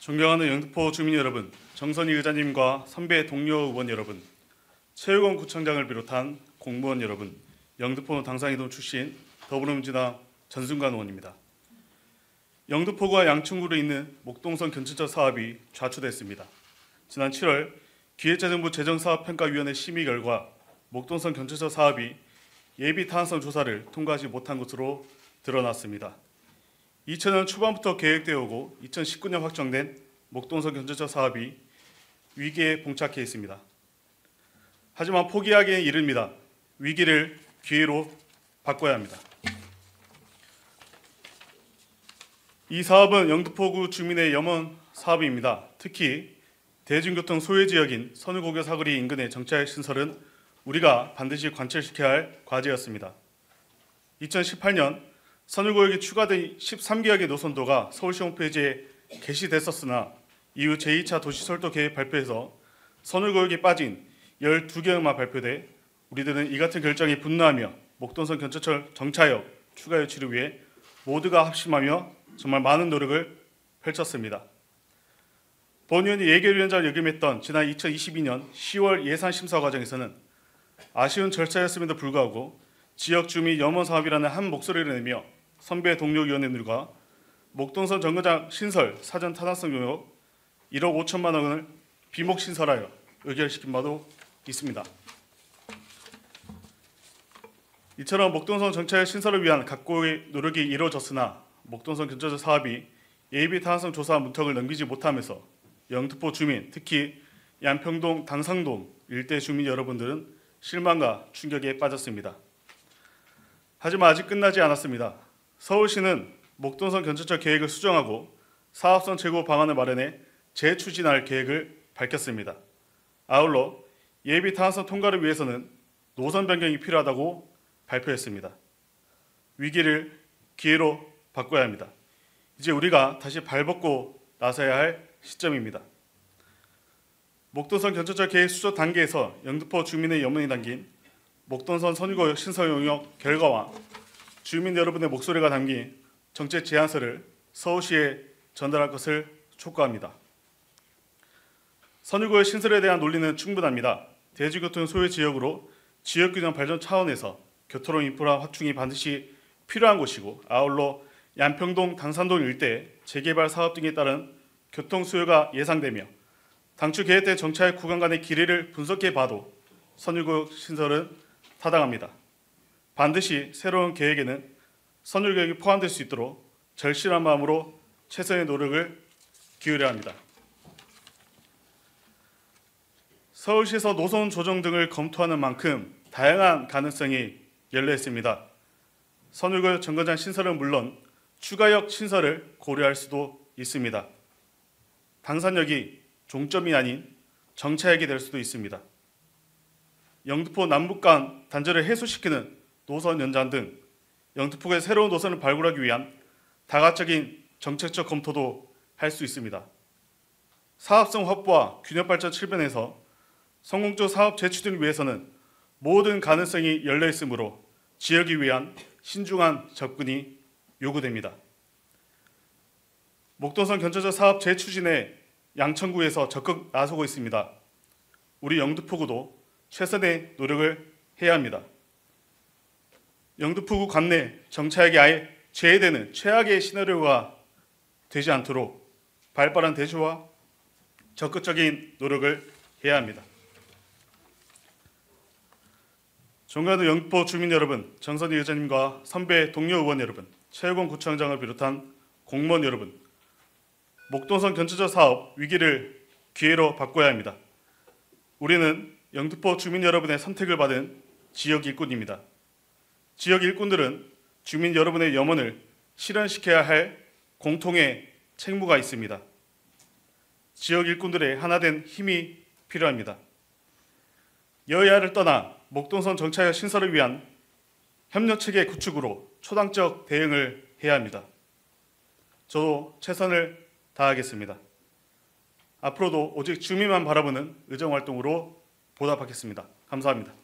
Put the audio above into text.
존경하는 영등포 주민 여러분, 정선희 의장님과 선배 동료 의원 여러분, 최유건 구청장을 비롯한 공무원 여러분, 영등포 당상이동 출신 더불어민주당 전승관 의원입니다. 영등포과 양천구로 있는 목동선 견천철 사업이 좌초됐습니다. 지난 7월 기획재정부 재정사업평가위원회 심의 결과 목동선 견천철 사업이 예비 타당성 조사를 통과하지 못한 것으로 드러났습니다. 2000년 초반부터 계획되어 오고 2019년 확정된 목동선 견천철 사업이 위기에 봉착해 있습니다. 하지만 포기하기엔 이릅니다. 위기를 기회로 바꿔야 합니다. 이 사업은 영등포구 주민의 염원 사업입니다. 특히 대중교통 소외 지역인 선유고교 사거리 인근의 정차역 신설은 우리가 반드시 관철시켜야 할 과제였습니다. 2018년 선유구역이 추가된 13개역의 노선도가 서울시 홈페이지에 게시됐었으나 이후 제2차 도시설도 계획 발표에서 선유구역이 빠진 12개역만 발표돼 우리들은 이 같은 결정에 분노하며 목동선 견천철 정차역 추가 유치를 위해 모두가 합심하며 정말 많은 노력을 펼쳤습니다. 본위원이 예결위원장을 역임했던 지난 2022년 10월 예산심사 과정에서는 아쉬운 절차였음에도 불구하고 지역 주민 염원 사업이라는 한 목소리를 내며 선배 동료 위원님들과 목동선 정거장 신설 사전 타당성 용역 1억 5천만 원을 비목 신설하여 의결시킨 바도 있습니다. 이처럼 목동선 정차역 신설을 위한 각고의 노력이 이루어졌으나 목동선 견천철 사업이 예비 타당성 조사 문턱을 넘기지 못하면서 영등포 주민, 특히 양평동, 당상동 일대 주민 여러분들은 실망과 충격에 빠졌습니다. 하지만 아직 끝나지 않았습니다. 서울시는 목동선 견천철 계획을 수정하고 사업성 재고 방안을 마련해 재추진할 계획을 밝혔습니다. 아울러 예비 타당성 통과를 위해서는 노선 변경이 필요하다고 발표했습니다. 위기를 기회로 바꿔야 합니다. 이제 우리가 다시 발벗고 나서야 할 시점입니다. 목동선 견천철 계획 수정 단계에서 영등포 주민의 염원이 담긴 목동선 선유구역 신설 용역 결과와 주민 여러분의 목소리가 담긴 정책 제안서를 서울시에 전달할 것을 촉구합니다. 선유구역 신설에 대한 논리는 충분합니다. 대중교통 소외 지역으로 지역균형 발전 차원에서 교토로 인프라 확충이 반드시 필요한 곳이고 아울러 양평동, 당산동 일대 재개발 사업 등에 따른 교통 수요가 예상되며 당초 계획된 정차역 구간 간의 길이를 분석해 봐도 선유구역 신설은 타당합니다. 반드시 새로운 계획에는 선유구역이 포함될 수 있도록 절실한 마음으로 최선의 노력을 기울여야 합니다. 서울시에서 노선 조정 등을 검토하는 만큼 다양한 가능성이 열려 있습니다. 선유구역 정거장 신설은 물론 추가역 신설을 고려할 수도 있습니다. 당산역이 종점이 아닌 정차역이 될 수도 있습니다. 영등포 남북 간 단절을 해소시키는 노선 연장 등 영등포의 새로운 노선을 발굴하기 위한 다각적인 정책적 검토도 할 수 있습니다. 사업성 확보와 균형 발전 7변에서 성공적 사업 재추진을 위해서는 모든 가능성이 열려 있으므로 지역을 위한 신중한 접근이 요구됩니다. 목동선 견천철 사업 재추진에 양천구에서 적극 나서고 있습니다. 우리 영등포구도 최선의 노력을 해야 합니다. 영등포구 관내 정차역이 아예 제외되는 최악의 시나리오가 되지 않도록 발빠른 대처와 적극적인 노력을 해야 합니다. 존경하는 영등포 주민 여러분, 정선희 의장님과 선배 동료 의원 여러분, 최유건 구청장을 비롯한 공무원 여러분, 목동선 견천철 사업 위기를 기회로 바꿔야 합니다. 우리는 영등포 주민 여러분의 선택을 받은 지역 일꾼입니다. 지역 일꾼들은 주민 여러분의 염원을 실현시켜야 할 공통의 책무가 있습니다. 지역 일꾼들의 하나된 힘이 필요합니다. 여야를 떠나 목동선 정차역 신설을 위한 협력체계 구축으로 초당적 대응을 해야 합니다. 저도 최선을 다하겠습니다. 앞으로도 오직 주민만 바라보는 의정활동으로 보답하겠습니다. 감사합니다.